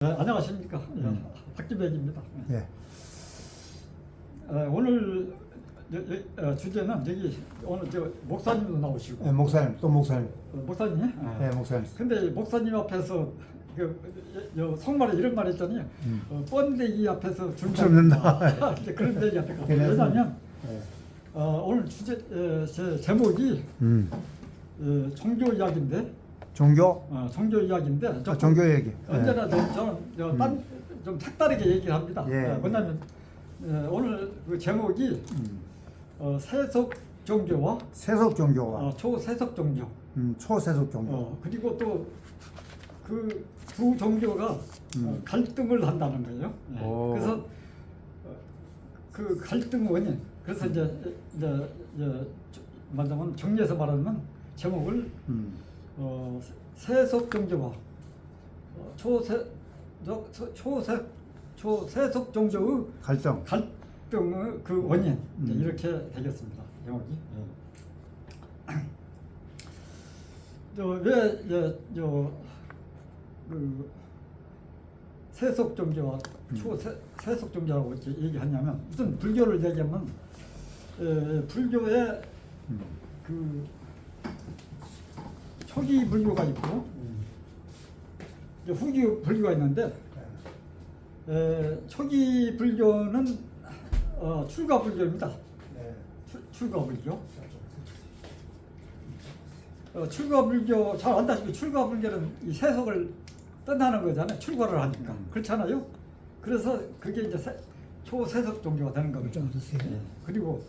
네, 안녕하십니까. 박기백입니다. 예. 오늘 주제는 여기 오늘 목사님도 나오시고 예, 목사님, 또 목사님. 목사님. 예, 목사님. 근데 목사님 앞에서 속말에 이런 말 했잖아요. 번데기 앞에서 줄 줍는다. 이제 그런 얘기 같은 거. 그래서- 왜냐하면 예. 오늘 제 제목이 종교 이야기인데. 종교? 종교 이야기인데. 종교 얘기. 언제나 저는 좀 색다르게 얘기를 합니다. 예. 뭐냐면 오늘 그 제목이 세속 종교와 세속 종교와 초세속 종교. 초세속 종교. 그리고 또 그 두 종교가 갈등을 한다는 거예요. 오. 그래서 그 갈등 원인. 그래서 이제 말하자면 정리해서 말하면 제목을 세속 종교와 초세속 종교의 갈등. 갈등의 그 원인 이렇게 되겠습니다. 제목이. 그 세속 종교와 초세속 종교라고 이렇게 얘기하냐면 무슨 불교를 얘기하면 불교의 그 초기 불교가 있고 이제 후기 불교가 있는데 초기 불교는 출가 불교입니다. 출가 불교. 출가 불교 잘 안다시피 출가 불교는 이 세속을 떠나는 거잖아요. 출가를 하니까 그렇잖아요. 그래서 그게 이제 초세속 종교가 되는 겁니다. 그리고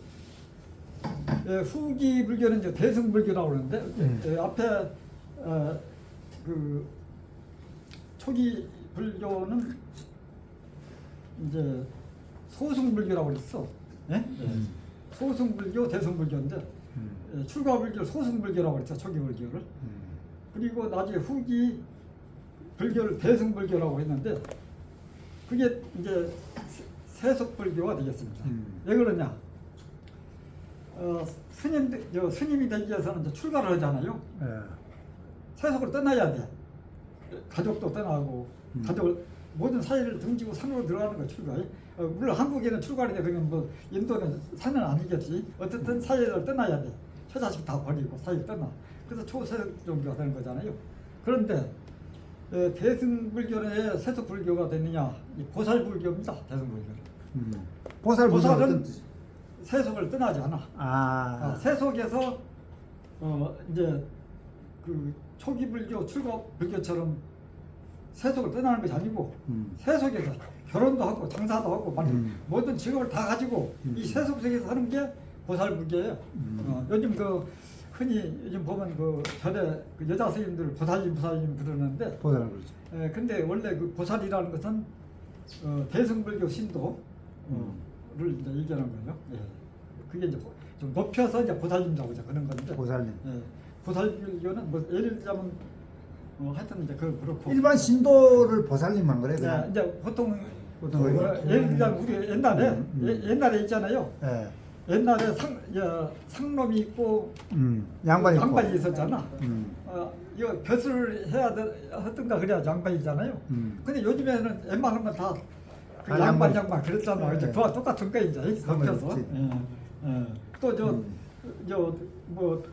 후기 불교는 이제 대승 불교라고 그러는데 앞에 그 초기 불교는 이제 소승 불교라고 그랬어. 소승 불교, 대승 불교인데 출가 불교, 소승 불교라고 그랬어. 초기 불교를. 그리고 나중에 후기 불교를 대승 불교라고 했는데 그게 이제 세속 불교가 되겠습니다. 왜 그러냐? 스님이 되기 위해서는 이제 출가를 하잖아요. 세속을 떠나야 돼. 가족도 떠나고 가족을 모든 사회를 등지고 산으로 들어가는 거 출가해. 물론 한국에는 출가를 돼. 그러면 뭐 인도는 산은 아니겠지. 어쨌든 사회를 떠나야 돼. 처자식 다 버리고 사회를 떠나. 그래서 초세속 종교가 되는 거잖아요. 그런데 대승불교는 왜 세속 불교가 되느냐? 이 보살불교입니다. 대승불교는. 보살불교는 보살은 어떤 뜻이? 세속을 떠나지 않아. 세속에서 이제 그 초기 불교, 출가 불교처럼 세속을 떠나는 것이 아니고 세속에서 결혼도 하고 장사도 하고 모든 직업을 다 가지고 이 세속 세계에서 하는 게 보살불교예요. 요즘 흔히 요즘 보면 그 절에 그 여자 스님들 보살님 부르는데 보살불교. 근데 원래 그 보살이라는 것은 대승불교 신도를 이제 얘기하는 거예요. 그게 이제 좀 높여서 이제 보살님이라고 이제 그런 건데. 보살님. 보살불교는 뭐 예를 들자면 하여튼 이제 그렇고. 일반 신도를 보살님만 그래. 네, 이제 보통 보통 예를 들자면 우리 옛날에 있잖아요. 옛날에 상놈이 있고 양반이 있었잖아. 이거 벼슬을 하든가 그래야 양반이잖아요. 근데 요즘에는 웬만하면 다 그 양반 그랬잖아. 이제 그와 똑같은 거 이제 높여서. 또 뭐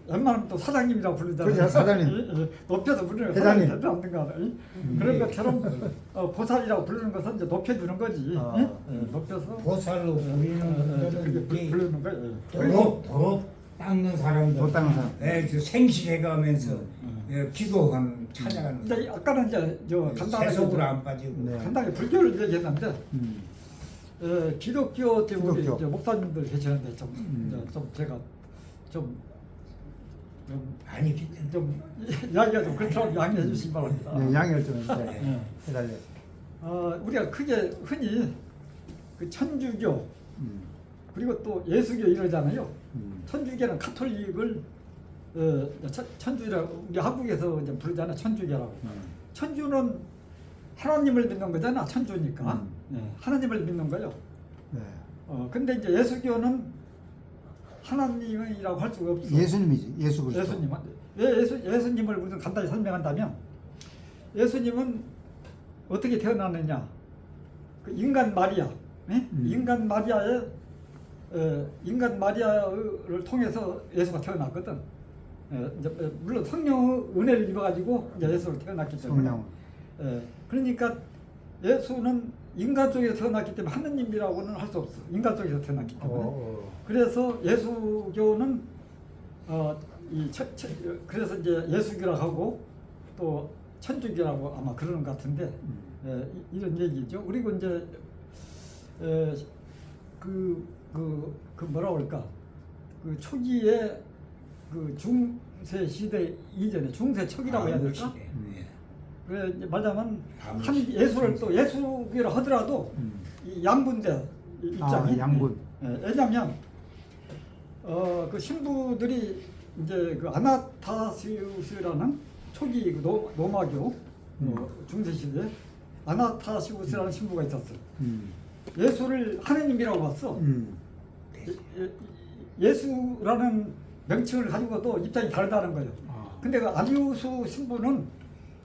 웬만하면 또 사장님이라고 부르잖아요. 그렇죠, 사장님. 높여서 부르는 거 회장님. 되든가 그런 것처럼 보살이라고 부르는 것은 이제 높여주는 거지. 높여서 보살로 부르는 게 부르는 거예요. 도로 닦는 사람들, 도 닦는 사람. 생식해가면서 기도하는 찬양하는. 이제 아까는 이제 세속으로 안 빠지고. 간단하게 불교를 얘기했는데 기독교 때문에 기독교. 이제 목사님들 계시는데 좀 제가 좀 아니 이야기가 좀 그렇다고 양해해 주시기 바랍니다. 양해를 좀 해달래. 우리가 크게 흔히 그 천주교 그리고 또 예수교 이러잖아요. 천주교는 카톨릭을 천주라고 우리 한국에서 이제 부르잖아요. 천주교라고. 천주는 하나님을 믿는 거잖아. 천주니까 하나님을 믿는 거요. 근데 이제 예수교는 하나님이라고 할 수가 없어. 예수님이지. 예수 그리스도. 왜 예수님을 우리는 간단히 설명한다면 예수님은 어떻게 태어났느냐? 그 인간 마리아, 예? 인간 마리아의 인간 마리아를 통해서 예수가 태어났거든. 이제 물론 성령 은혜를 입어가지고 이제 예수가 태어났기 때문에. 성령. 그러니까 예수는 인간 쪽에서 태어났기 때문에 하느님이라고는 할 수 없어. 인간 쪽에서 태어났기 때문에. 그래서 예수교는 그래서 이제 예수교라고 하고 또 천주교라고 아마 그러는 것 같은데 이런 얘기죠. 그리고 이제 그 뭐라 그럴까 그 초기에 그 중세 시대 이전에 중세 초기라고 해야 될까? 그래 이제 말하자면 한 예수를 또 예수교라 하더라도 이 양분대 입장이 양분. 왜냐면 그 신부들이 이제 그 아나타시우스라는 초기 그 로마교 중세 시대 아나타시우스라는 신부가 있었어요. 예수를 하느님이라고 봤어. 예수라는 명칭을 가지고도 입장이 다르다는 거예요. 근데 그 아리우스 신부는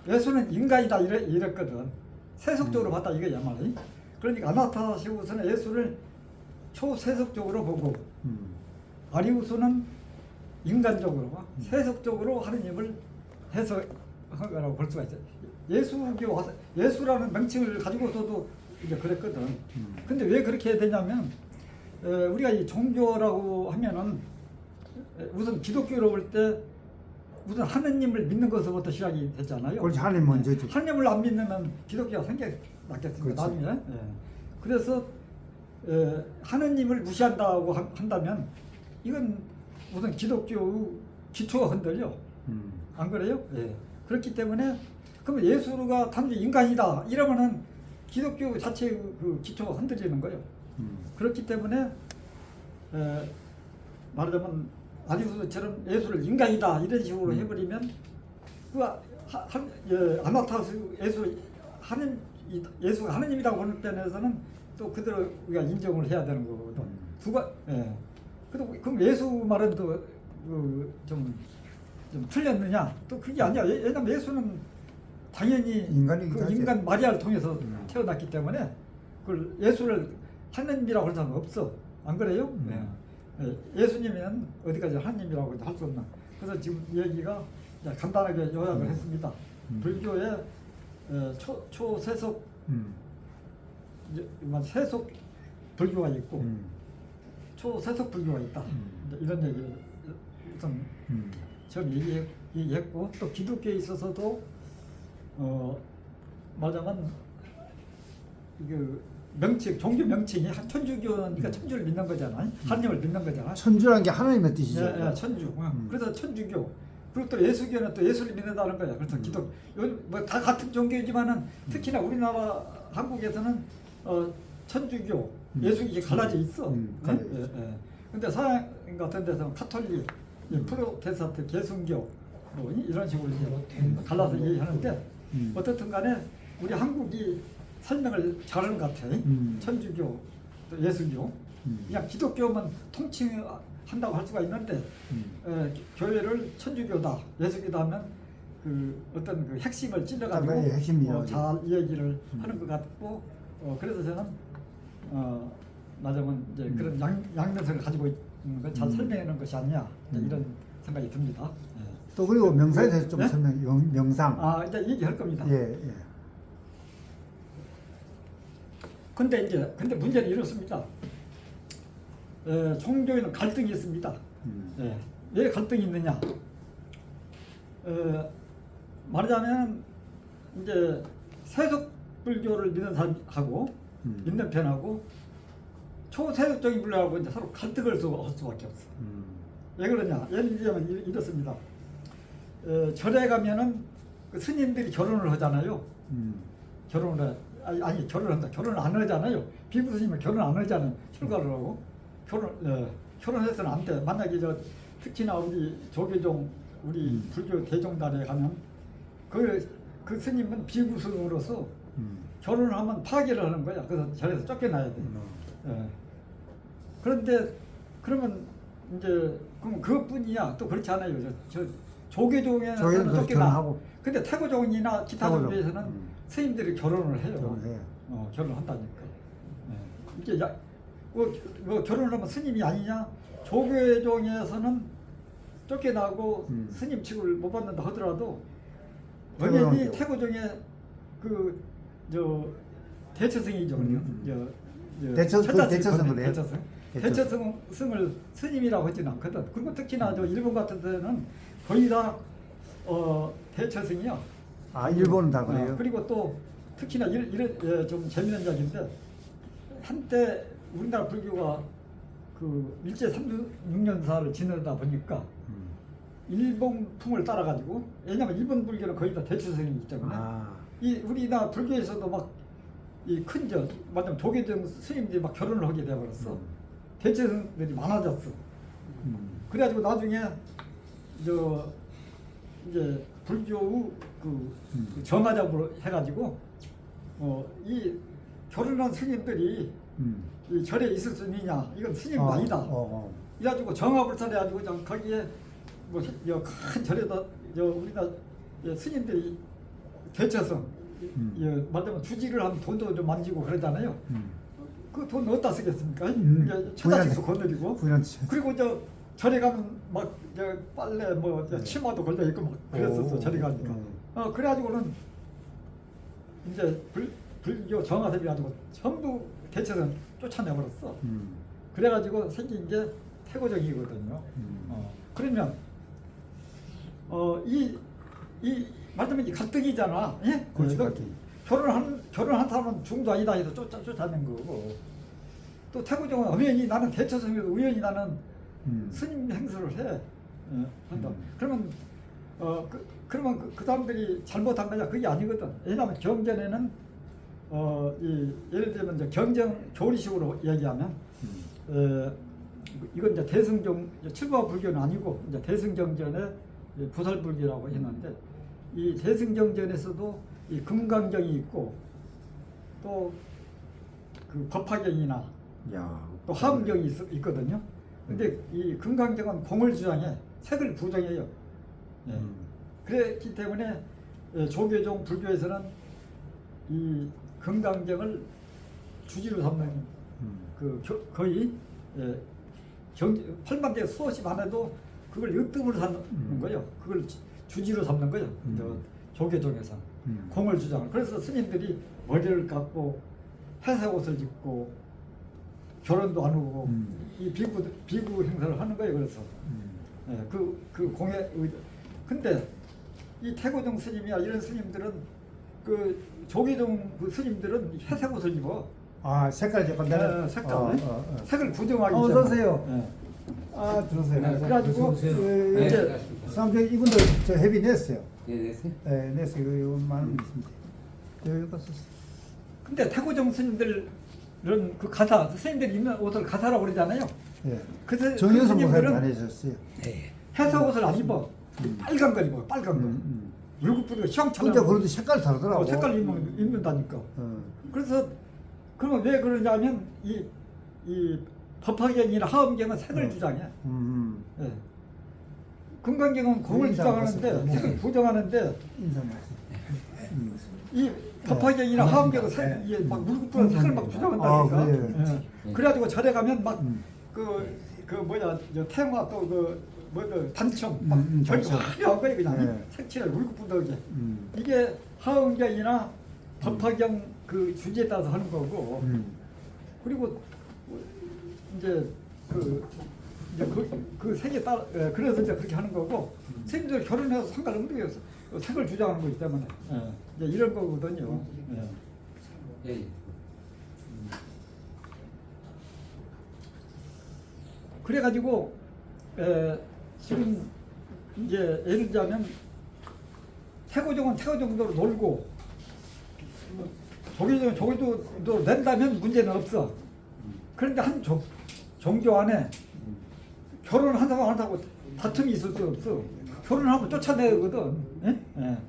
예수는 인간이다 이랬거든. 세속적으로 봤다 이거야 말이. 그러니까 아나타시우스는 예수를 초세속적으로 보고 아리우스는 인간적으로 세속적으로 하느님을 해석하라고 볼 수가 있어요. 예수라는 명칭을 가지고서도 이제 그랬거든. 근데 왜 그렇게 해야 되냐면 우리가 이 종교라고 하면은 우선 기독교로 볼 때 우선 하느님을 믿는 것부터 시작이 됐잖아요. 그렇지, 하느님 먼저죠. 하느님을 안 믿으면 기독교가 생겨났겠습니까? 그렇지. 나중에. 그래서 하느님을 무시한다고 한다면 이건 우선 기독교의 기초가 흔들려. 안 그래요? 그렇기 때문에 그러면 예수가 단지 인간이다 이러면은 기독교 자체의 그 기초가 흔들리는 거예요. 그렇기 때문에 말하자면 아리우스처럼 예수를 인간이다 이런 식으로 해버리면 그 아나타스 예수가 하느님이라고 보는 편에서는 또 그대로 우리가 인정을 해야 되는 거거든. 그럼 예수 말은 좀 틀렸느냐? 또 그게 아니야. 왜냐면 예수는 당연히 그 인간 마리아를 통해서 태어났기 때문에 그 예수를 하느님이라고 할 사람은 없어. 안 그래요? 예수님은 어디까지 하느님이라고 할 수 없나. 그래서 지금 얘기가 간단하게 요약을 했습니다. 불교의 초세속 세속 불교가 있고 초세속 불교가 있다. 이런 얘기를 우선 처음 얘기했고 또 기독교에 있어서도 말하자면 그 명칭 종교 명칭이 천주교니까 천주를 믿는 거잖아. 하느님을 믿는 거잖아. 천주라는 게 하나님의 뜻이죠. 천주. 그래서 천주교. 그리고 또 예수교는 또 예수를 믿는다는 거야. 그래서 기독 뭐 다 같은 종교이지만은 특히나 우리나라 한국에서는 천주교, 예수교 갈라져 있어. 근데 서양 같은 데서는 카톨릭, 프로테스탄트, 개신교 뭐 이런 식으로 이제 갈라서 얘기하는데 어떻든 간에 우리 한국이 설명을 잘하는 것 같아. 천주교, 또 예수교. 그냥 기독교만 통칭한다고 할 수가 있는데 교회를 천주교다, 예수교다 하면 그 어떤 그 핵심을 찔러가지고 잘 얘기를 하는 것 같고 그래서 저는 말하자면 이제 그런 양면성을 가지고 있는 걸 잘 설명하는 것이 아니냐 이런 생각이 듭니다. 또 그리고 명상에 대해서 좀 설명. 명상. 이제 얘기할 겁니다. 예. 근데 문제는 이렇습니다. 종교에는 갈등이 있습니다. 왜 갈등이 있느냐? 말하자면 이제 세속 불교를 믿는 사람하고 믿는 편하고 초세속적인 불교하고 이제 서로 갈등을 할 수밖에 없어. 왜 그러냐? 예를 들면 이렇습니다. 절에 가면은 그 스님들이 결혼을 하잖아요. 결혼을 해. 아니 결혼을 한다. 결혼을 안 하잖아요. 비구 스님은 결혼 안 하잖아요. 출가를 하고 결혼해서는 안 돼. 만약에 특히나 우리 조계종 우리 불교 대종단에 가면 그 스님은 비구 스님으로서 결혼을 하면 파괴를 하는 거야. 그래서 절에서 쫓겨나야 돼. 그런데 그러면 이제 그럼 그것뿐이야. 또 그렇지 않아요. 저 조계종에서는 쫓겨나. 근데 태고종이나 기타 종교에서는 스님들이 결혼을 해요. 결혼해요. 결혼한다니까. 이게 결혼을 하면 스님이 아니냐? 조계종에서는 쫓겨나고 스님 취급을 못 받는다 하더라도 원인이 태고종의 대처승이죠. 대처승을 해요. 대처승을 스님이라고 하지는 않거든. 그리고 특히나 저 일본 같은 데는 거의 다 대처승이야. 아, 일본은 다 그래요? 그리고 또 특히나 이런 좀 재미있는 이야기인데 한때 우리나라 불교가 그 일제 36년사를 지내다 보니까 일본풍을 따라가지고, 왜냐면 일본 불교는 거의 다 대처승이기 때문에 이 우리나라 불교에서도 막 이 큰 말하자면 조계종 스님들이 막 결혼을 하게 돼버렸어. 대처승들이 많아졌어. 그래가지고 나중에 이제 불교의 그 정화잡으로 해가지고 이 결혼한 스님들이 이 절에 있을 수 있느냐, 이건 스님도 아니다. 그래가지고 정합을 차려가지고 거기에 큰 절에다 우리나라 스님들이 대처성 말하자면 주지를 하면 돈도 좀 만지고 그러잖아요. 그 돈 어디다 쓰겠습니까? 처자식도 거느리고. 그리고 절에 가면 막 빨래 치마도 걸려 있고 막 그랬었어. 절에 가니까. 그래가지고는 이제 불교 정화섭이 가지고 전부 대체선 쫓아내버렸어. 그래가지고 생긴 게 태고정이거든요. 그러면 이 말하자면 이 갈등이잖아. 예? 결혼한 사람은 중도 아니다 해서 쫓아낸 거고, 또 태고정은 우연히 나는 대처성이고 우연히 나는 스님 행세를 해. 한다. 그러면 그러면 그 사람들이 잘못한 거냐? 그게 아니거든. 왜냐하면 경전에는 예를 들면 이제 경정 조리식으로 얘기하면 이건 이제 대승경 칠부화 불교는 아니고 이제 대승경전의 부살불교라고 했는데, 이 대승경전에서도 이 금강경이 있고 또 그 법화경이나 또 하음경이 있거든요. 근데 이 금강경은 공을 주장해, 색을 부정해요. 그랬기 때문에 조계종 불교에서는 이 금강경을 주지로 삼는 거의 팔만대 수없이 많아도 그걸 으뜸으로 삼는 거예요. 그걸 주지로 삼는 거예요. 조계종에서 공을 주장을. 그래서 스님들이 머리를 깎고 회색 옷을 입고 결혼도 안 하고 이 비구 행사를 하는 거예요. 그래서 그 공에 근데 이 태고종 스님이야 이런 스님들은 그 조계종 그 스님들은 회색 옷을 입어. 색깔이 약간 색을 부정하기 때문에. 어서 오세요. 들어오세요. 그래가지고 이제 사람들 이분들 저 회비 냈어요. 냈어요? 네, 냈어요. 이거 많은 게 있습니다. 여기 봤었어요. 근데 태고종 스님들은 그 가사, 스님들이 입는 옷을 가사라고 그러잖아요. 그래서 정여서 목사님 안 해주셨어요. 회색 옷을 안 입어. 빨간 걸 입어. 빨간 거. 물구뿌리가 시험처럼. 근데 그래도 색깔 다르더라고. 색깔 입는다니까. 그래서 그러면 왜 그러냐면 이 법화경이나 하음경은 색을 주장해. 금강경은 공을 주장하는데 색을 부정하는데 이 법화경이나 하음경은 막 물구뿌리가 색을 막 주장한다니까. 그래가지고 절에 가면 막 태마 또 단청 막 절이 화려한 거예요. 그냥 색칠을 물구뿌리게. 이게 하음경이나 법화경 그 주제에 따라서 하는 거고, 그리고 이제 그 색에 따라 그래서 이제 그렇게 하는 거고, 스님들 결혼해서 상관없는 게 색을 주장하는 거기 때문에 이제 이런 거거든요. 그래가지고 지금 이제 예를 들자면 태고종은 태고종대로 놀고 조계종도 낸다면 문제는 없어. 그런데 한 종교 안에 결혼을 한다고 안 한다고 다툼이 있을 수 없어. 결혼하면 쫓아내거든.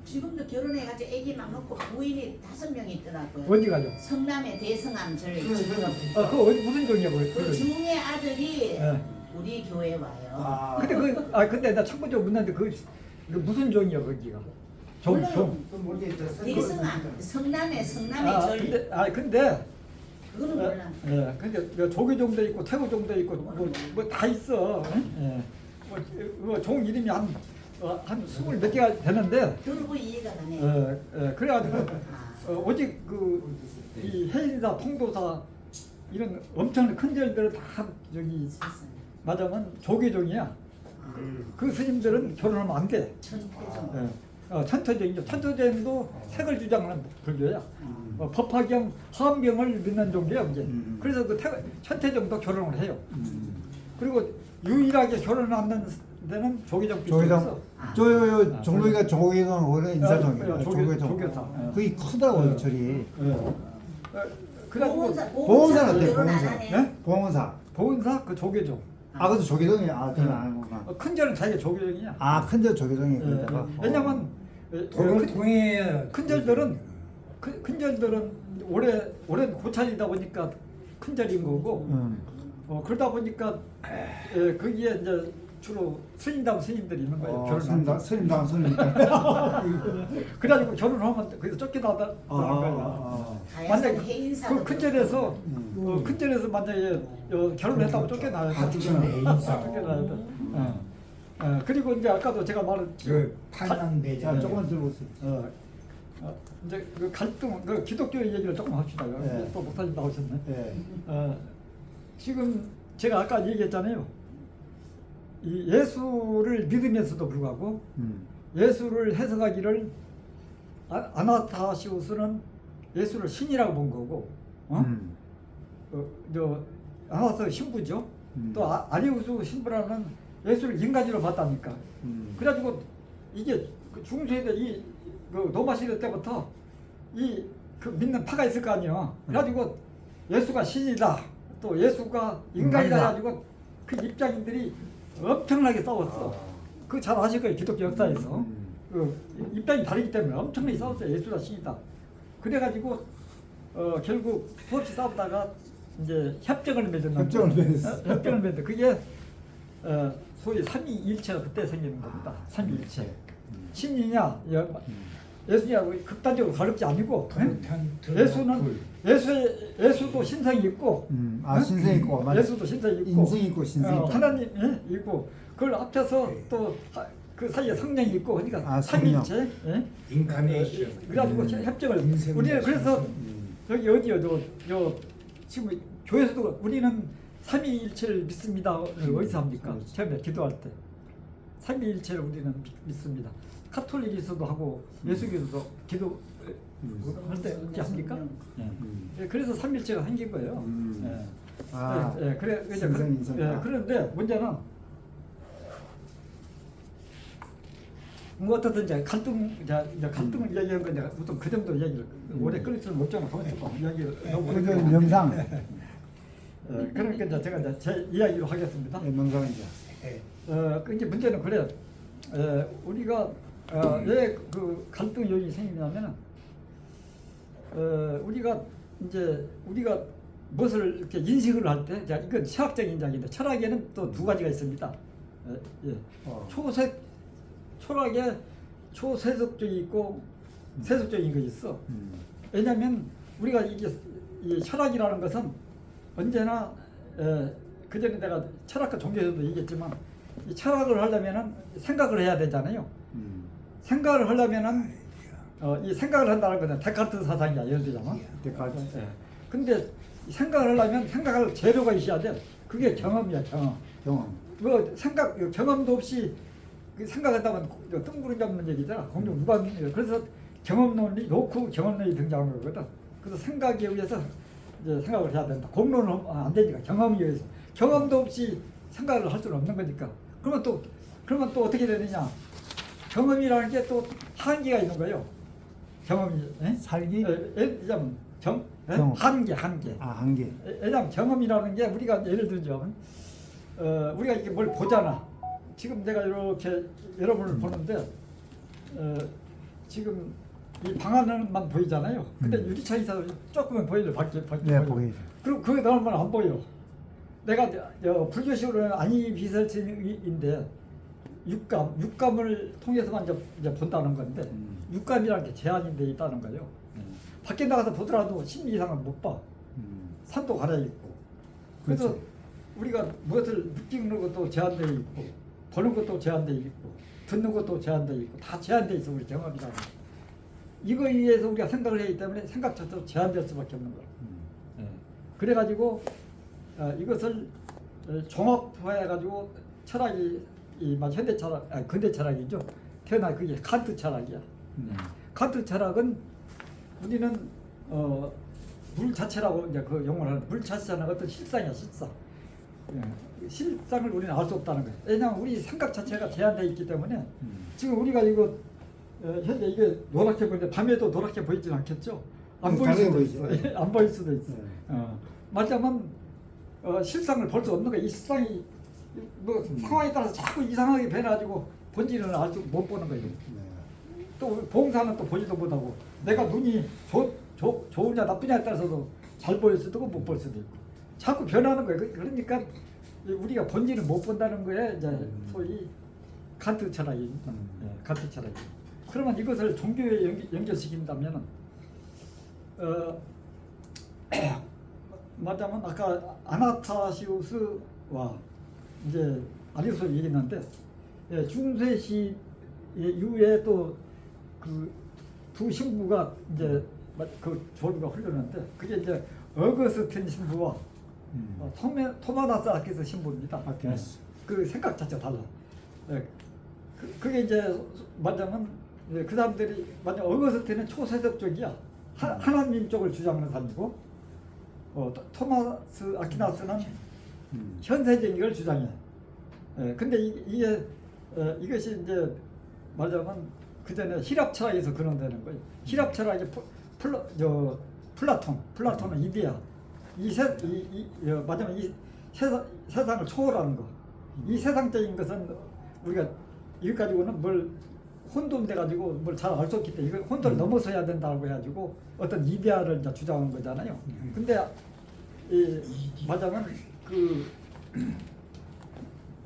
지금도 결혼해가지고 애기만 먹고 부인이 5명이 있더라고요. 어디 가죠? 성남의 대성암 절 지금. 그거 무슨 종이냐고. 그 중의 아들이 우리 교회 와요. 근데 근데 나 첫 번째 묻는데 그 무슨 종이야 거기가? 종. 또 모르겠죠. 대성아 성남의 절 근데 그거는 몰라. 예, 근데 조계종도 있고 태고종도 있고 뭐 다 있어. 예. 종 이름이 한 20 몇 개가 되는데 들고 이해가 가네. 그래가지고 아. 오직 이 해인사, 통도사 이런 엄청난 큰 절들은 다 저기 세상에. 맞으면 조계종이야. 그 스님들은 결혼하면 안 돼. 천태종. 천토제이죠. 천토제도 색을 주장하는 불교야. 법화경, 화엄경을 믿는 종교야 이제. 그래서 그 천태종도 결혼을 해요. 그리고 유일하게 결혼 안 하는 데는 조계종 조계종. 아. 저 종로이가 조계종 원래 인사동이에요. 조계종. 조계사. 그게 크다고요 절이. 그래가지고 보은사는 어때? 결혼 안 보은사. 하네. 네? 보은사. 보은사 그 조계종. 아 그것도 조계종이 그건 아는구나. 큰 절은 자기가 조계종이야. 아 큰절 조계종이 거기다가. 왜냐면 도를 통해 큰 절들은 큰 절들은 오랜 고찰이다 보니까 큰 절인 거고 그러다 보니까 거기에 이제 주로 스님다운 스님들이 있는 거예요. 결혼하는 스님당 스님. 그래가지고 결혼하면 거기서 쫓겨나다 거야. 만약에 가야성 해인사도 그 큰 절에서 큰 절에서 만약에 결혼했다고 쫓겨나야 돼. 쫓겨나야 돼. 그리고 이제 아까도 제가 말한 그 판양대장. 자 조금만 들어보세요. 이제 그 갈등, 그 기독교의 얘기를 조금 합시다. 네. 또 목사님 나오셨네. 예. 지금 제가 아까 얘기했잖아요. 이 예수를 믿으면서도 불구하고 예수를 해석하기를 아나스타시우스는 예수를 신이라고 본 거고, 아나스 신부죠. 또 아리우스 신부라는 예수를 인간으로 봤다니까. 그래가지고 이게 그 중세대 그 로마 시대 때부터 그 믿는 파가 있을 거 아니에요. 그래가지고 예수가 신이다, 또 예수가 인간이다 해가지고 그 입장인들이 엄청나게 싸웠어. 그 잘 아실 거예요. 기독교 역사에서 그 입장이 다르기 때문에 엄청나게 싸웠어요. 예수가 신이다. 그래가지고 결국 수없이 싸우다가 이제 협정을 맺었는데 협정을 맺었어. 협정을 맺었는데 그게 소위 삼위일체가 그때 생기는 겁니다. 삼위일체. 신이냐 예수냐 극단적으로 가렵지 아니고 예수는 예수도 신성이 있고 신성이 있고 맞아. 예수도 신성이 있고 인성이 있고 신성이 있다. 하나님이 있고 그걸 합쳐서 또 그 사이에 성령이 있고 그러니까 성령. 삼위일체. 인카네이션. 그래가지고 협정을 인생 우리는 그래서 음. 여기 어디요? 지금 교회에서도 우리는 삼위일체를 믿습니다. 어디서 합니까? 처음에 기도할 때 삼위일체를 우리는 믿습니다. 카톨릭에서도 하고 예수교도 기도할 때 어떻게 합니까? 예, 그래서 삼위일체가 생긴 거예요. 그래 이제 신성, 인성. 그런데 문제는 뭐 어떻든 이제 갈등을 이야기한 건 내가 보통 그 정도 이야기를 오래 끌릴 수는 없잖아. 거기서 이야기를 너무 오래 그건 명상. 그러니까 이제 제가 이제 제 이야기로 하겠습니다. 명상이죠. 그 이제 문제는 그래. 우리가 왜 그 갈등 요인이 생기냐면은 우리가 무엇을 이렇게 인식을 할 때, 자 이건 철학적인 이야기인데 철학에는 또 두 가지가 있습니다. 철학에 초세속적이 있고 세속적인 것이 있어. 왜냐하면 우리가 이 철학이라는 것은 언제나 그 전에 내가 철학과 종교에서도 얘기했지만 이 철학을 하려면은 생각을 해야 되잖아요. 생각을 하려면은 이 생각을 한다는 것은 데카르트 사상이야 예를 들자면. 데카르트. 근데 생각을 하려면 생각할 재료가 있어야 돼. 그게 경험이야 경험. 뭐 경험도 없이 생각한다면 뜬구름 잡는 얘기잖아. 공중 무관. 그래서 경험론이 놓고 경험론이 등장한 거거든. 그래서 생각에 의해서 이제 생각을 해야 된다. 공론은 안 되니까 경험에 의해서. 경험도 없이 생각을 할 수는 없는 거니까. 그러면 또 어떻게 되느냐? 경험이라는 게 또 한계가 있는 거예요. 경험이. 살기? 왜냐면 경험. 한계. 한계. 왜냐면 경험이라는 게 우리가 예를 들자면 우리가 이게 뭘 보잖아. 지금 내가 이렇게 여러분을 보는데 지금 이 방 안만 보이잖아요. 근데 유리창에서 조금은 보이죠. 밖에 네, 보이죠. 그리고 그게 나오면 안 보여. 내가 불교식으로는 아니비설인데 육감을 통해서만 이제 본다는 건데 육감이라는 게 제한이 돼 있다는 거예요. 밖에 나가서 보더라도 10미 이상은 못 봐. 산도 가려 있고. 그래서 그렇지. 우리가 무엇을 느끼는 것도 제한되어 있고, 보는 것도 제한되어 있고, 듣는 것도 제한되어 있고, 다 제한되어 있어 우리 경험이라는. 이거에 의해서 우리가 생각을 하기 때문에 생각 자체도 제한될 수밖에 없는 거예요. 예. 그래가지고 이것을 종합해가지고 철학이 현대 철학, 근대 철학이죠. 태어나 그게 칸트 철학이야. 칸트 철학은 우리는 물 자체라고 이제 그 용어를 하는 물 자체는 어떤 실상이야, 실상. 예. 실상을 우리는 알 수 없다는 거예요. 왜냐하면 우리 생각 자체가 제한되어 있기 때문에 지금 우리가 이거 현재 이게 노랗게 보이는데 밤에도 노랗게 보이지는 않겠죠. 안 보일 다르게 수도 보이죠. 있어. 안 보일 수도 있어. 네. 말하자면 실상을 볼 수 없는 거야. 이 실상이 뭐 상황에 따라서 자꾸 이상하게 변해가지고 본질을 아주 못 보는 거예요. 네. 또 봉사는 또 보지도 못하고 내가 눈이 좋으냐 나쁘냐에 따라서도 잘 보일 수도 있고 못 볼 수도 있고 자꾸 변하는 거예요. 그러니까 우리가 본질을 못 본다는 거에 이제 소위 칸트 철학이 칸트 철학이. 그러면 이것을 종교에 연결시킨다면 말하자면 아까 아나스타시우스와 이제 아리스토텔 얘기했는데 중세시 이후에 또 그 두 신부가 이제 그 조류가 흐르는데 그게 이제 어거스틴 신부와 토마스 아퀴스 신부입니다. 아퀴나스. 그 생각 자체가 달라. 그게 이제 말하자면 그 사람들이 만약 어거스틴은 초세속적이야. 하나님 쪽을 주장하는 사람이고 토마스 아퀴나스는 현세적인 걸 주장해. 근데 이것이 이제 말하자면 그 전에 히랍 철학에서 근원되는 거예요. 히랍 철학이 플라톤은 이데아. 말하자면 이 세상을 초월하는 거. 이 세상적인 것은 우리가 이것 가지고는 뭘 혼돈돼 가지고 뭘 잘 알 수 없기 때문에 이걸 혼돈을 넘어서야 된다고 해가지고 어떤 이데아를 이제 주장한 거잖아요. 근데 말하자면 그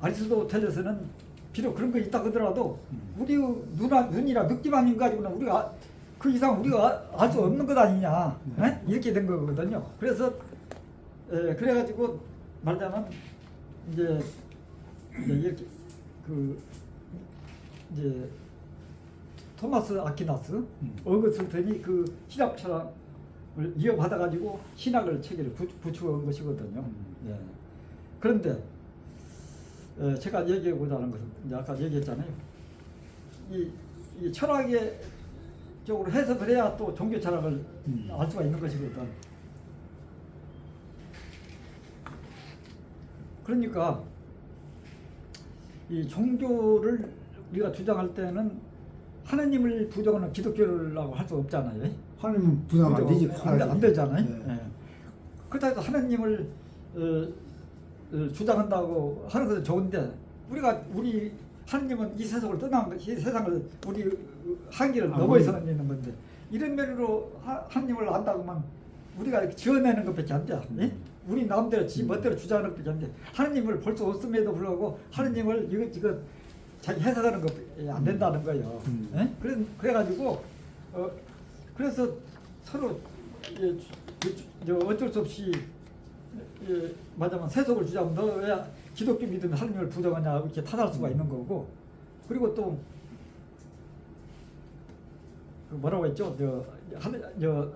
아리스토텔레스는 비록 그런 거 있다 하더라도 우리 눈이라 느낌만 가지고는 우리가 그 이상 우리가 알 수 없는 것 아니냐 이렇게 된 거거든요. 그래서 그래가지고 말하자면 이제 이렇게 그 이제 토마스 아퀴나스 어거스틴이 그 신학 철학을 이어받아가지고 신학을 체계를 구축한 것이거든요. 그런데 제가 얘기하고자 하는 것은 이제 아까 얘기했잖아요. 이 철학의 쪽으로 해석을 해야 또 종교 철학을 알 수가 있는 것이거든. 그러니까 이 종교를 우리가 주장할 때는 하나님을 부정하는 기독교라고 할 수 없잖아요. 하나님 부정 안 되지. 안 되잖아요. 네. 그렇다고 해서 하나님을 주장한다고 하는 것은 좋은데 우리 하나님은 이 세상을 떠난 것, 이 세상을 우리 한계를 넘어서 있는 건데 이런 면으로 하나님을 안다고만 우리가 지어내는 것밖에 안 돼. 우리 마음대로 지 멋대로 주장하는 것밖에 안 돼. 하나님을 볼 수 없음에도 불구하고 하나님을 이거 자기 해석하는 것 안 된다는 거예요. 그래가지고 그래서 서로 어쩔 수 없이 말하자면 세속을 주장하면 너 왜 기독교 믿으면 하나님을 부정하냐 이렇게 탓할 수가 있는 거고 그리고 또 그 뭐라고 했죠?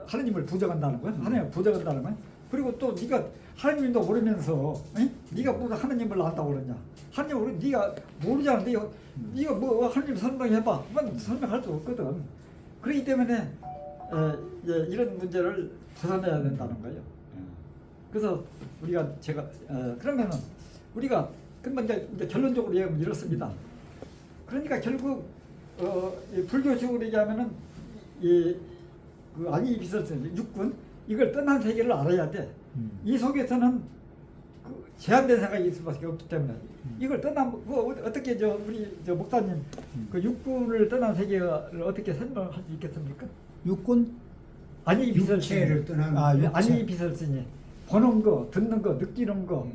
하나님을 부정한다는 거야? 하나님을 부정한다는 거야? 그리고 또 네가 하나님도 모르면서 네가 뭐 하나님을 안다고 그러냐? 하나님을 네가 모르잖아. 네가 뭐 하나님 설명해봐. 그건 설명할 수 없거든. 그렇기 때문에 이런 문제를 벗어내야 된다는 거예요. 그래서 제가 그러면은 우리가 그러면 이제 결론적으로 얘기하면 이렇습니다. 그러니까 결국 불교식으로 얘기하면은 그 아니비설스 육군 이걸 떠난 세계를 알아야 돼. 이 속에서는 그 제한된 생각이 있을 수밖에 없기 때문에 이걸 어떻게 우리 목사님 그 육군을 떠난 세계를 어떻게 설명할 수 있겠습니까? 육군 육체를 떠난 아니비설스니 보는 거, 듣는 거, 느끼는 거,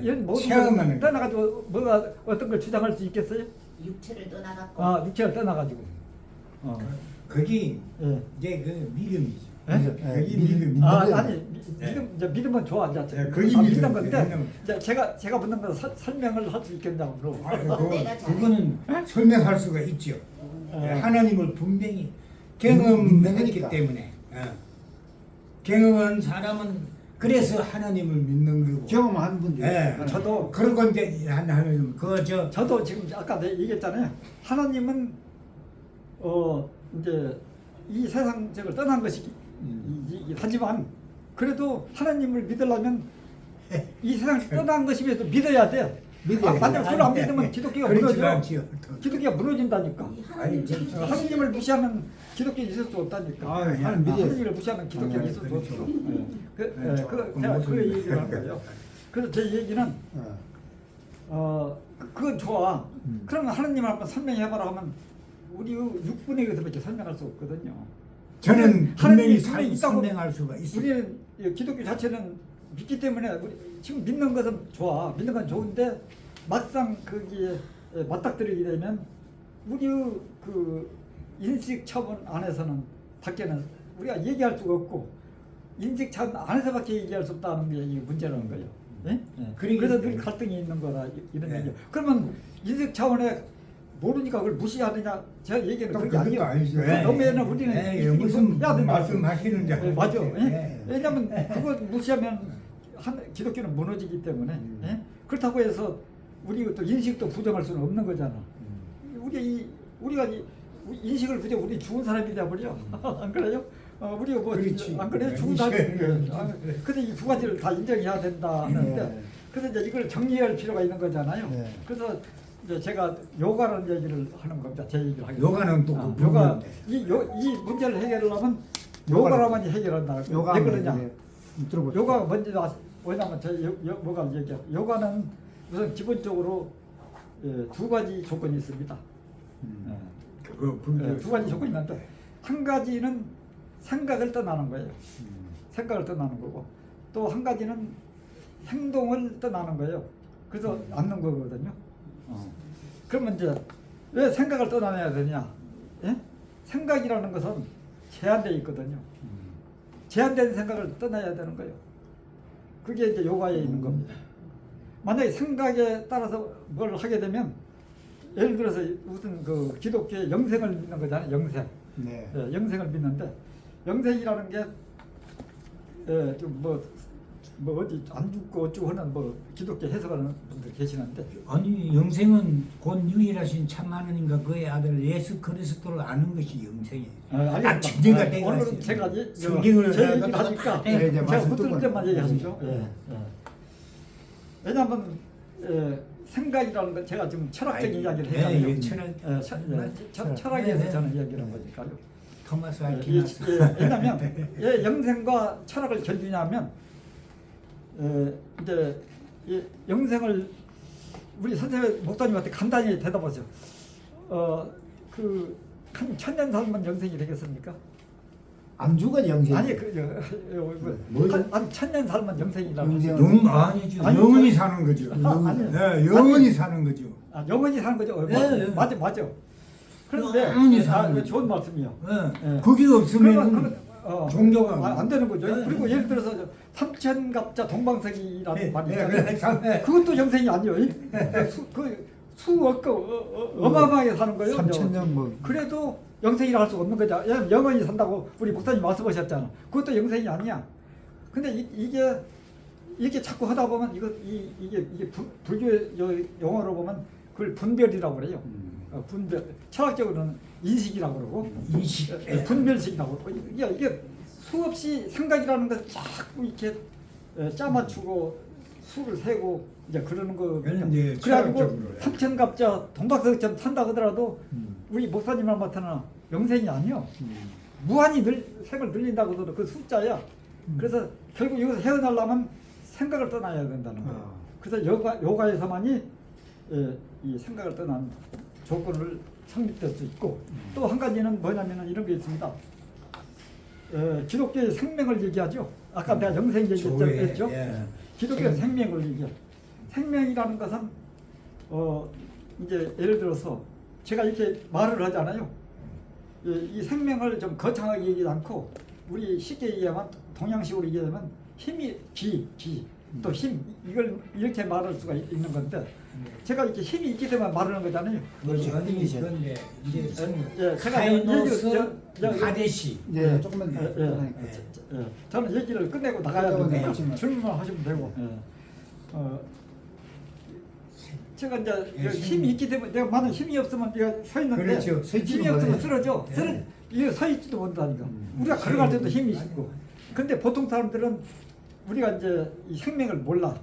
이런 모든 체험하는 걸 떠나가지고 뭐가 어떤 걸 주장할 수 있겠어요? 육체를 떠나갖고 육체를 떠나가지고 어. 거기 예. 이제 그 믿음이죠. 예? 거기 믿음. 믿음. 아니 네. 믿음 이제 믿음은 좋아 이제 거기 믿는 믿음. 건데 믿음. 이제 제가 묻는 건 설명을 할 수 있겠냐고 물어보. 내가 잘해. 그거는 설명할 수가 있죠. 예. 하나님을 분명히 경험했기 믿으니까. 때문에 경험한 사람은 그래서 하나님을 믿는 거고. 경험한 분들. 예. 저도 그런 건데 하나님 그저 저도 지금 아까 내가 얘기했잖아요. 하나님은 이제 이 세상적을 떠난 것이 하지만 그래도 하나님을 믿으려면 이 세상을 떠난 것임에도 믿어야 돼. 믿어야 돼. 만약 그걸 안 믿으면 기독교가 그렇지 무너져. 않지요. 기독교가 무너진다니까. 이 하나님 아니, 제일 하나님을 무시하면 기독교 있을 수 없다니까. 아, 하나님 믿어요. 하나님을 무시하면 기독교 아, 있을 수 그렇죠. 없어. 네, 제가 그 얘기를 한 거예요. 그래서 제 얘기는 그건 좋아. 그러면 하나님을 한번 설명해봐라 하면 우리 6분의 1에서밖에 설명할 수 없거든요. 저는 하나님이 분명히 있다고 설명할 수가 있어요. 우리는 이 기독교 자체는 믿기 때문에 우리 지금 믿는 것은 좋아. 믿는 건 좋은데 막상 거기에 맞닥뜨리게 되면 우리의 그 인식 차원 안에서는 밖에는 우리가 얘기할 수가 없고 인식 차원 안에서밖에 얘기할 수 없다는 게 이게 문제라는 거예요. 예? 그래서 늘 갈등이 있는 거다 이런 네. 얘기예요. 그러면 인식 차원에 모르니까 그걸 무시하느냐 제가 얘기는 그게 그것도 아니에요. 아니죠. 너무에는 우리는 예, 무슨 해야 된다. 말씀하시는지 예, 맞아. 알겠어요. 예? 예. 왜냐하면 그거 무시하면 기독교는 무너지기 때문에 예? 그렇다고 해서 우리 또 인식도 부정할 수는 없는 거잖아. 우리가 인식을 부정 우리 죽은 사람이 돼버려. 안 그래요? 우리가 뭐 그렇지. 안 그래? 죽은 사람이. 근데 이 두 가지를 다 인정해야 된다 하는데 네. 그래서 이제 이걸 정리할 필요가 있는 거잖아요. 네. 그래서 이제 제가 요가라는 얘기를 하는 겁니다. 제 얘기를 하겠습니다. 요가는 또 그 요가 부분인데. 이 문제를 해결하려면 요가를- 요가라만 해결한다. 요가 왜 그러냐? 들어보세요. 요가가 먼저 왜냐면 저 뭐가 얘기해. 요가는 우선 기본적으로 두 가지 조건이 있습니다. 그거 분별. 두 가지 조건이 있는데 한 가지는 생각을 떠나는 거예요. 생각을 떠나는 거고 또 한 가지는 행동을 떠나는 거예요. 그래서 앉는 거거든요. 그러면 이제 왜 생각을 떠나야 되냐? 예? 생각이라는 것은 제한되어 있거든요. 제한된 생각을 떠나야 되는 거예요. 그게 이제 요가에 있는 겁니다. 만약에 생각에 따라서 뭘 하게 되면 예를 들어서 무슨 그 기독교의 영생을 믿는 거잖아요. 영생. 네. 예, 영생을 믿는데 영생이라는 게 뭐 어디 안 죽고 어쩌고 하는 뭐 기독교 해석하는 분들 계시는데 아니 영생은 곧 유일하신 참 하나님과 그의 아들 예수 그리스도를 아는 것이 영생이에요. 알겠습니다. 진리가 되고 오늘은 있어요. 제가 성경을 제 얘기를 갖다가 하니까 다 네, 이제 제가 말씀 붙을 듣고 때만 있어요. 얘기하시죠. 네. 왜냐하면 생각이라는 건 제가 지금 철학적인 아이, 이야기를 네, 해요. 이게 철학에서 네, 저는 네. 이야기를 한 거니까요. 토마스 예, 아퀴나스. 왜냐하면 영생과 철학을 견주냐면 이제 이 영생을 우리 선생님 목사님한테 간단히 대답하세요. 한 1000년 살면 영생이 되겠습니까? 안 죽어 영생. 아니 뭐죠? 한 1000년 살면 영생이라고. 영생. 영 아니죠. 아니, 영원히 사는 거죠. 아니. 네, 영원히 사는 거죠. 영원히 사는 거죠. 네, 네. 맞아. 그런데 영원히 사는 거죠. 좋은 말씀이요. 네. 그게 없으면 종교가 안 되는 거죠. 네. 그리고 예를 들어서 삼천갑자 동방석이라는 네, 말이 네, 있잖아요. 네. 그것도 영생이 아니에요. 수억 어마어마하게 사는 거예요. 3000년 뭐. 그래도 영생이라 할 수 없는 거죠. 왜냐면 영원히 산다고 우리 목사님 말씀하셨잖아. 그것도 영생이 아니야. 근데 이게 이렇게 자꾸 하다 보면 이게 불교 용어로 보면 그걸 분별이라고 그래요. 분별. 철학적으로는 인식이라고 그러고 인식. 분별식이라고 그러고 이게 수없이 생각이라는 것을 자꾸 이렇게 짜맞추고 수를 세고 이제 그러는 거거든요. 이제 그래가지고 철학적으로요. 삼천갑자 동방석처럼 산다 하더라도 우리 목사님만 맡아나 영생이 아니요. 무한히 생을 늘린다고 해도 그 숫자야. 그래서 결국 여기서 헤어나려면 생각을 떠나야 된다는 거예요. 그래서 요가에서만이 이 생각을 떠난 조건을 성립될 수 있고 또 한 가지는 뭐냐면 이런 게 있습니다. 기독교의 생명을 얘기하죠. 아까 내가 영생 얘기했죠. 예. 기독교의 생명을 얘기해. 생명이라는 것은 이제 예를 들어서 제가 이렇게 말을 하잖아요. 이 생명을 좀 거창하게 얘기하지 않고 우리 쉽게 얘기하면 동양식으로 얘기하면 힘이 기, 또 힘 이걸 이렇게 말할 수가 있는 건데 제가 이렇게 힘이 있기 때문에 말하는 거잖아요. 그렇죠. 어떤 게 있어요? 그런데 이제 제가 카이노스 하데시. 예, 조금만 더. 저는 얘기를 끝내고 나가야 끝내고 되니까 나가시면. 질문만 하시면 되고. 제가 이제 힘이 있기 때문에 내가 많은 힘이 없으면 내가 서 있는데 그렇죠. 서 있지도 힘이 없으면 못해. 쓰러져. 네. 이게 서 있지도 못한다니까. 우리가 걸어갈 때도 힘이 있고. 근데 보통 사람들은 우리가 이제 이 생명을 몰라.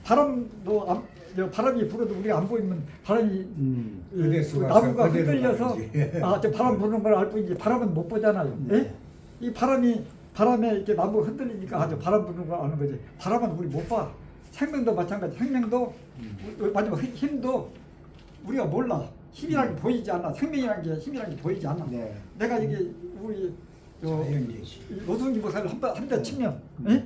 바람도 바람이 불어도 우리가 안 보이면 바람이 그래서 나무가 그대로 흔들려서 가야지. 저 바람 부는 걸 알 뿐이지 바람은 못 보잖아요. 예? 이 바람에 이렇게 나무가 흔들리니까 아주 바람 부는 걸 아는 거지. 바람은 우리 못 봐. 생명도 마찬가지. 생명도 마지막 힘도 우리가 몰라. 힘이라는 게 보이지 않아. 생명이라는 게 힘이라는 게 보이지 않아. 네. 내가 이게 우리 자연계시. 노승기 목사를 한 대 치면, 예?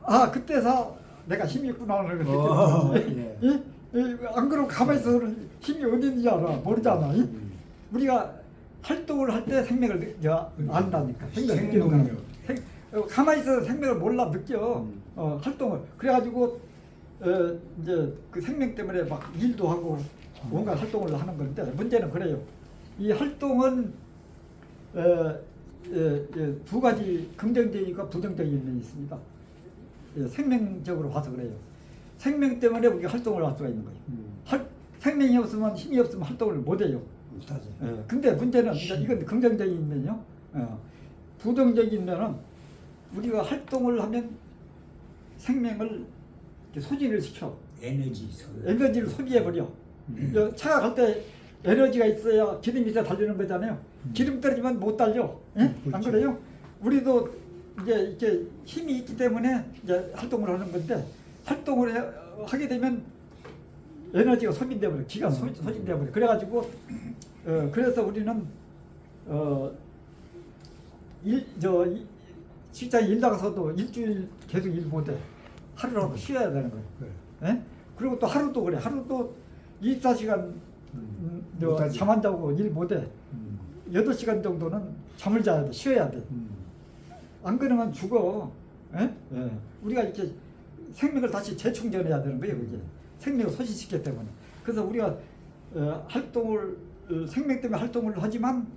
아 그때서 내가 힘이 있구나 하는 걸 느끼는 거지. 안 그러고 가만히 있어서 힘이 어디 있는지 알아. 모르잖아. 우리가 활동을 할 때 생명을 안다니까. 생명을 느끼는 거야. 가만히 있어서 생명을 몰라 느껴. 활동을. 그래가지고 이제 그 생명 때문에 막 일도 하고 뭔가 활동을 하는 건데 문제는 그래요. 이 활동은 두 가지 긍정적이고 부정적인 면이 있습니다. 생명적으로 봐서 그래요. 생명 때문에 우리가 활동을 할 수가 있는 거예요. 생명이 없으면 힘이 없으면 활동을 못 해요. 못하지. 근데 문제는 이건 긍정적인 면이요. 부정적인 면은 우리가 활동을 하면 생명을 이렇게 소진을 시켜. 에너지를 소비해버려. 차가 갈 때 에너지가 있어야 기름이 있어야 달리는 거잖아요. 기름 떨어지면 못 달려. 안 그렇죠. 그래요? 우리도 이제 이렇게 힘이 있기 때문에 이제 활동을 하는 건데 활동을 하게 되면 에너지가 소진돼 버려. 기가 소진돼 버려. 그래가지고 그래서 우리는 직장에 일 나가서도 일주일 계속 일 못해. 하루라도 쉬어야 되는 거예요. 예? 그리고 또 하루도 그래. 하루도 24시간 못하지. 잠 안 자고 일 못해. 8시간 정도는 잠을 자야 돼. 쉬어야 돼. 안 그러면 죽어. 예? 우리가 이렇게 생명을 다시 재충전해야 되는 거예요. 그게 생명을 소진시켰기 때문에. 그래서 우리가 활동을 생명 때문에 활동을 하지만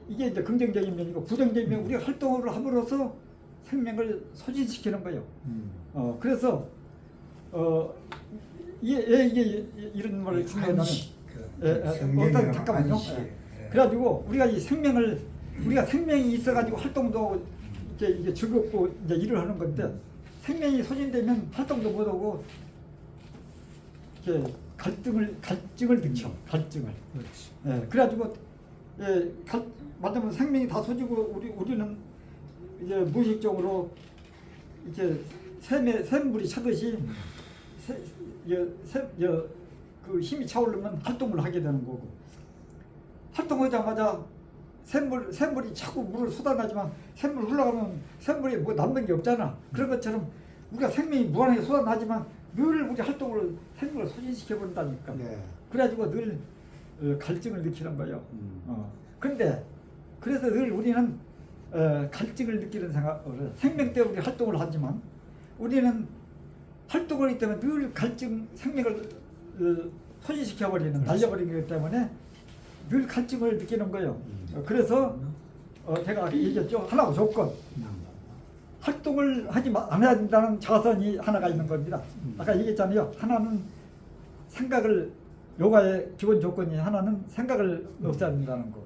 이게 이제 긍정적인 면이고 부정적인 면 우리가 활동을 함으로써 생명을 소진시키는 거예요. 그래서 이게 이런 말을 중요하냐면 잠깐만요. 그래가지고 우리가 이 생명을 우리가 생명이 있어가지고 활동도 하고 이게 즐겁고 이제 일을 하는 건데 생명이 소진되면 활동도 못하고 이렇게 갈증을 느껴. 갈증을. 그렇지. 그래가지고 맞으면 생명이 다 소지고 우리는 이제 무의식적으로 이렇게 샘물이 차듯이 그 힘이 차오르면 활동을 하게 되는 거고 활동하자마자 샘물이 자꾸 물을 쏟아내지만 샘물 흘러가면 샘물이 뭐 남는 게 없잖아. 그런 것처럼 우리가 생명이 무한하게 쏟아나지만 늘 우리 활동을 생명을 소진시켜 버린다니까. 그래가지고 늘 갈증을 느끼는 거예요. 그런데 그래서 늘 우리는 갈증을 느끼는 생각을 생명 때문에 우리 활동을 하지만 우리는 활동을 하기 때문에 늘 갈증 생명을 소진시켜버리는 날려버리기 때문에 늘 갈증을 느끼는 거예요. 그래서 제가 아까 얘기했죠. 하나가 조건. 활동을 안 해야 된다는 자선이 하나가 있는 겁니다. 아까 얘기했잖아요. 하나는 생각을 요가의 기본 조건이 하나는 생각을 없애야 된다는 거.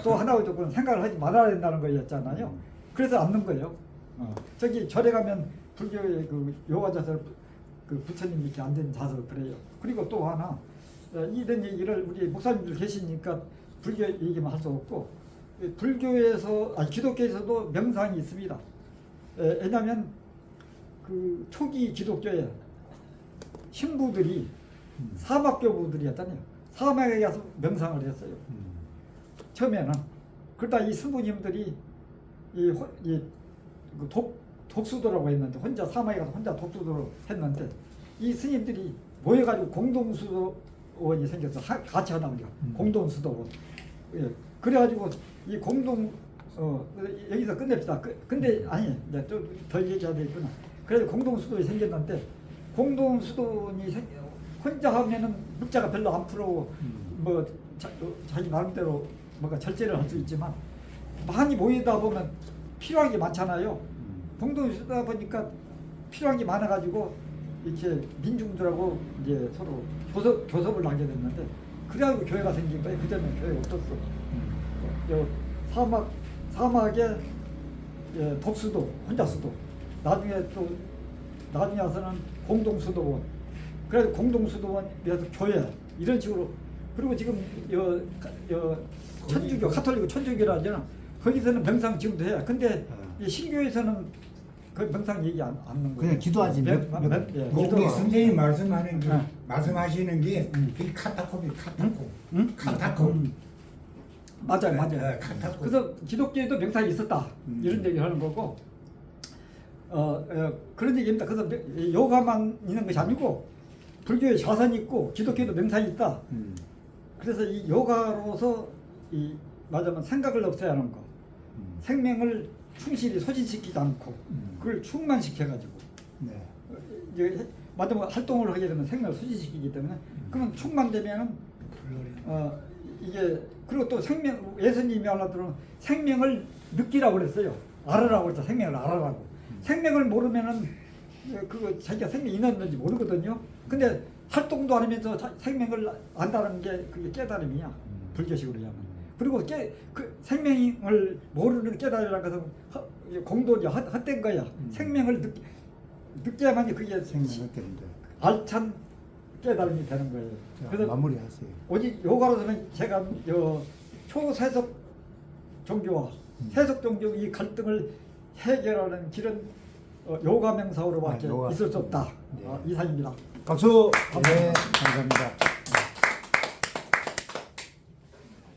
또 하나의 조건은 생각을 하지 말아야 된다는 거였잖아요. 그래서 앉는 거예요. 저기 절에 가면 불교의 그 요가 자세를 그 부처님 이렇게 앉은 자세를 그래요. 그리고 또 하나 이런 얘기를 우리 목사님들 계시니까 불교 얘기만 할 수 없고 불교에서 기독교에서도 명상이 있습니다. 왜냐하면 그 초기 기독교에 신부들이 사막교부들이었잖아요. 사막에 가서 명상을 했어요. 처음에는 그러다 이 스님들이 독수도라고 했는데 혼자 사막에 가서 혼자 독수도로 했는데 이 스님들이 모여가지고 공동수도원이 생겨서 같이 하다 보니까 공동수도원. 예. 그래가지고 이 공동 여기서 끝냅시다. 근데 아니 이제 좀 덜 얘기해야 되겠구나. 그래서 공동 수도이 생겼는데 공동 수도니 혼자 하면은 물자가 별로 안 풀고 뭐 자기 나름대로 뭔가 절제를 할 수 있지만 많이 모이다 보면 필요한 게 많잖아요. 공동 수도다 보니까 필요한 게 많아가지고 이렇게 민중들하고 이제 서로 교섭을 하게 됐는데 그래가지고 교회가 생긴 거예요. 그전에 교회가 없었어. 사막에 독수도 혼자 수도 나중에 와서는 공동수도원 그래서 공동수도원에서 교회 이런 식으로 그리고 지금 천주교 카톨릭 천주교라잖아 거기서는 명상 지금도 해요. 근데 이 신교에서는 그 명상 얘기 안 하는 거예요. 그냥 기도하지. 우리 선생님 말씀하는 게 말씀하시는 게 이 카타콤이 카타콤. 맞아요. 카타콤. 그래서 기독교에도 명상이 있었다 이런 얘기를 하는 거고 그런 얘기입니다. 그래서 요가만 있는 것이 아니고 불교에 자선이 있고 기독교에도 명상이 있다. 그래서 이 요가로서 말하자면 생각을 없애야 하는 거, 생명을 충실히 소진시키지 않고 그걸 충만시켜가지고 말하자면 활동을 하게 되면 생명을 소진시키기 때문에 그러면 충만되면은 이게 그리고 또 예수님이 알아들은 생명을 느끼라고 그랬어요. 알아라고 그랬죠. 생명을 알아라고. 생명을 모르면은 그거 자기가 생명이 있는지 모르거든요. 근데 활동도 안 하면서 생명을 안다는 게 그게 깨달음이야. 불교식으로 하면. 그리고 그 생명을 모르는 깨달으라는 것은 공도죠. 헛된 거야. 생명을 느껴야만 그게 생명을 깨는데. 알찬 깨달음이 되는 거예요. 그래서 마무리하세요. 오직 요가로서는 제가 초세속 종교와 세속 종교 이 갈등을 해결하는 길은 요가 명상으로밖에 있을 수 없다. 이상입니다. 박수. 네, 감사합니다.